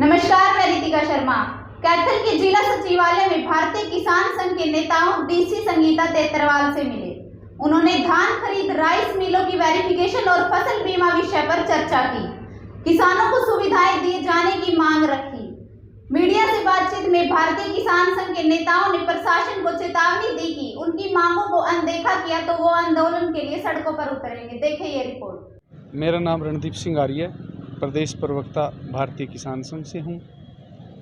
नमस्कार, मैं रितिका शर्मा। कैथल के जिला सचिवालय में भारतीय किसान संघ के नेताओं डीसी संगीता तेतरवाल से मिले। उन्होंने धान खरीद, राइस मिलों की वेरिफिकेशन और फसल बीमा विषय पर चर्चा की। किसानों को सुविधाएं दिए जाने की मांग रखी। मीडिया से बातचीत में भारतीय किसान संघ के नेताओं ने प्रशासन को चेतावनी दी कि उनकी मांगों को अनदेखा किया तो वो आंदोलन के लिए सड़कों पर उतरेंगे। देखें ये रिपोर्ट। मेरा नाम रणदीप सिंह आर्य, प्रदेश प्रवक्ता भारतीय किसान संघ से हूँ।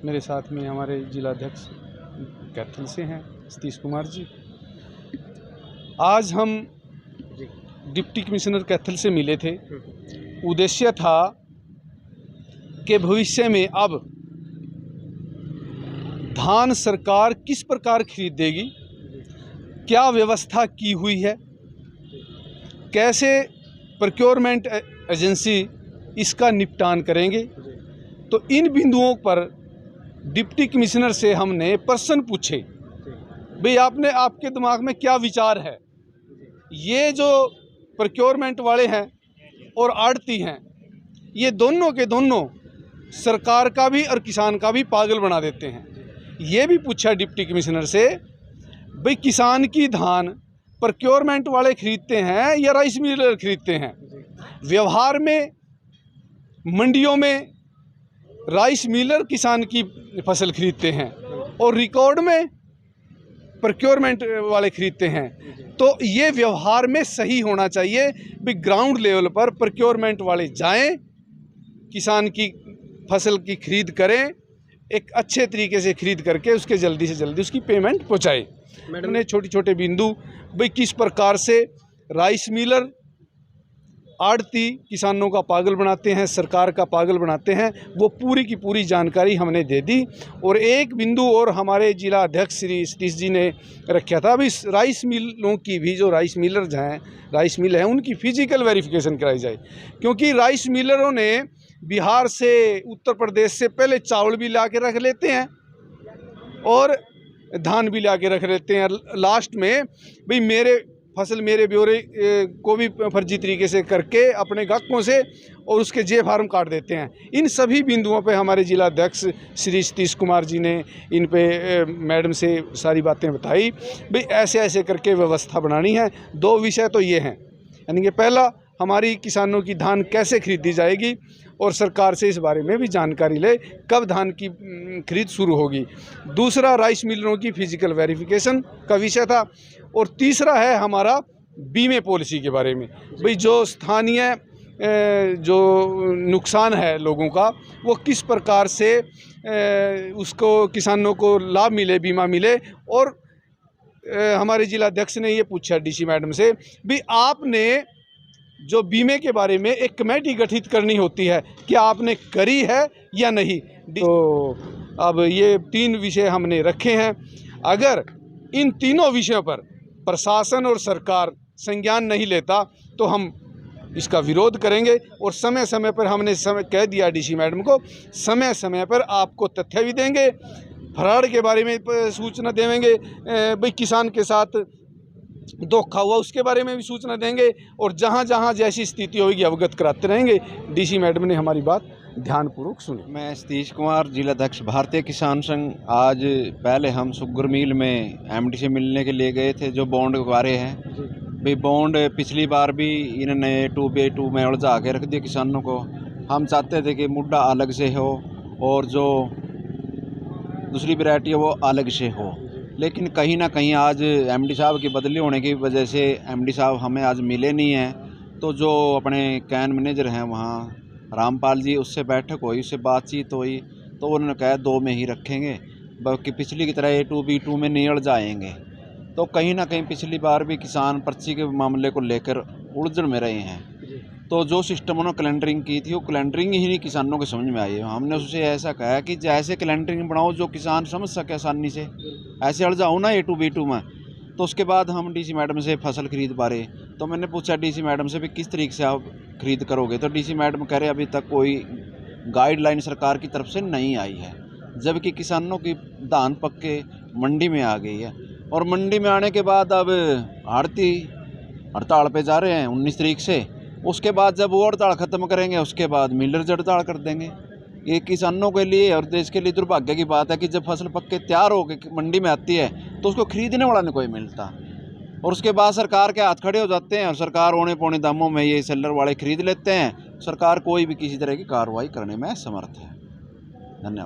मेरे साथ में हमारे जिलाध्यक्ष कैथल से हैं सतीश कुमार जी। आज हम डिप्टी कमिश्नर कैथल से मिले थे। उद्देश्य था कि भविष्य में अब धान सरकार किस प्रकार खरीदेगी, क्या व्यवस्था की हुई है, कैसे प्रोक्योरमेंट एजेंसी इसका निपटान करेंगे। तो इन बिंदुओं पर डिप्टी कमिश्नर से हमने प्रश्न पूछे, भाई आपके दिमाग में क्या विचार है। ये जो प्रोक्योरमेंट वाले हैं और आड़ती हैं, ये दोनों के दोनों सरकार का भी और किसान का भी पागल बना देते हैं। ये भी पूछा डिप्टी कमिश्नर से, भाई किसान की धान प्रोक्योरमेंट वाले खरीदते हैं या राइस मिलर खरीदते हैं। व्यवहार में मंडियों में राइस मिलर किसान की फसल खरीदते हैं और रिकॉर्ड में प्रोक्योरमेंट वाले खरीदते हैं। तो ये व्यवहार में सही होना चाहिए। भी ग्राउंड लेवल पर प्रोक्योरमेंट वाले जाएं, किसान की फसल की खरीद करें, एक अच्छे तरीके से खरीद करके उसके जल्दी से जल्दी उसकी पेमेंट पहुँचाए। मैंने छोटे छोटे बिंदु, भाई किस प्रकार से राइस मिलर आड़ती किसानों का पागल बनाते हैं, सरकार का पागल बनाते हैं, वो पूरी की पूरी जानकारी हमने दे दी। और एक बिंदु और हमारे जिला अध्यक्ष श्री सतीश जी ने रखा था, अभी राइस मिलों की भी, जो राइस मिलर हैं, राइस मिल हैं, उनकी फिजिकल वेरिफिकेशन कराई जाए। क्योंकि राइस मिलरों ने बिहार से, उत्तर प्रदेश से पहले चावल भी ला के रख लेते हैं और धान भी ला के रख लेते हैं। लास्ट में भाई मेरे फसल, मेरे ब्यौरे को भी फर्जी तरीके से करके अपने ग्राहकों से और उसके जे फार्म काट देते हैं। इन सभी बिंदुओं पे हमारे जिला अध्यक्ष श्री सतीश कुमार जी ने इन पे मैडम से सारी बातें बताई, भाई ऐसे ऐसे करके व्यवस्था बनानी है। दो विषय तो ये हैं, यानी कि पहला हमारी किसानों की धान कैसे खरीदी जाएगी और सरकार से इस बारे में भी जानकारी ले, कब धान की खरीद शुरू होगी। दूसरा राइस मिलरों की फिजिकल वेरिफिकेशन का विषय था। और तीसरा है हमारा बीमे पॉलिसी के बारे में, भाई जो स्थानीय जो नुकसान है लोगों का, वो किस प्रकार से उसको किसानों को लाभ मिले, बीमा मिले। और हमारे जिला अध्यक्ष ने ये पूछा डीसी मैडम से, भी आपने जो बीमे के बारे में एक कमेटी गठित करनी होती है, क्या आपने करी है या नहीं। तो अब ये 3 विषय हमने रखे हैं। अगर इन तीनों विषयों पर प्रशासन और सरकार संज्ञान नहीं लेता तो हम इसका विरोध करेंगे। और समय समय पर हमने कह दिया डीसी मैडम को, समय समय पर आपको तथ्य भी देंगे, फराड के बारे में सूचना देंगे, भाई किसान के साथ धोखा हुआ उसके बारे में भी सूचना देंगे। और जहाँ जहाँ जैसी स्थिति होगी अवगत कराते रहेंगे। डीसी मैडम ने हमारी बात ध्यानपूर्वक सुनी। मैं सतीश कुमार, जिलाध्यक्ष भारतीय किसान संघ। आज पहले हम शुगर मिल में एमडी से मिलने के लिए गए थे, जो बॉन्ड के बारे हैं। भाई बॉन्ड पिछली बार भी इन्होंने 2B2 में उलझा के रख दिया किसानों को। हम चाहते थे कि मुद्दा अलग से हो और जो दूसरी वैरायटी है वो अलग से हो, लेकिन कहीं ना कहीं आज एमडी साहब की बदली होने की वजह से एमडी साहब हमें आज मिले नहीं हैं। तो जो अपने कैन मैनेजर हैं वहाँ रामपाल जी, उससे बैठक हुई, उससे बातचीत हुई, तो उन्होंने कहा 2 में ही रखेंगे, बाकी पिछली की तरह A2B2 में नहीं जाएंगे। तो कहीं ना कहीं पिछली बार भी किसान पर्ची के मामले को लेकर उलझन में रहे हैं। तो जो सिस्टम उन्होंने कैलेंडरिंग की थी, वो कैलेंडरिंग ही नहीं किसानों को समझ में आई है। हमने उससे ऐसा कहा कि जैसे कैलेंडरिंग बनाओ जो किसान समझ सके आसानी से, ऐसे उलझाओ ना A2B2 में। तो उसके बाद हम डीसी मैडम से फसल खरीद बारे, तो मैंने पूछा डीसी मैडम से भी किस तरीके से आप खरीद करोगे। तो डीसी मैडम कह रहे अभी तक कोई गाइडलाइन सरकार की तरफ से नहीं आई है, जबकि किसानों की धान पक के मंडी में आ गई है। और मंडी में आने के बाद अब आड़ती हड़ताल पे जा रहे हैं 19 तारीख से। उसके बाद जब वो हड़ताल ख़त्म करेंगे उसके बाद मिलर हड़ताल कर देंगे। ये किसानों के लिए और देश के लिए दुर्भाग्य की बात है कि जब फसल पक के तैयार होकर मंडी में आती है तो उसको खरीदने वाला नहीं कोई मिलता, और उसके बाद सरकार के हाथ खड़े हो जाते हैं और सरकार औने पौने दामों में ये सेलर वाले खरीद लेते हैं। सरकार कोई भी किसी तरह की कार्रवाई करने में असमर्थ है। धन्यवाद।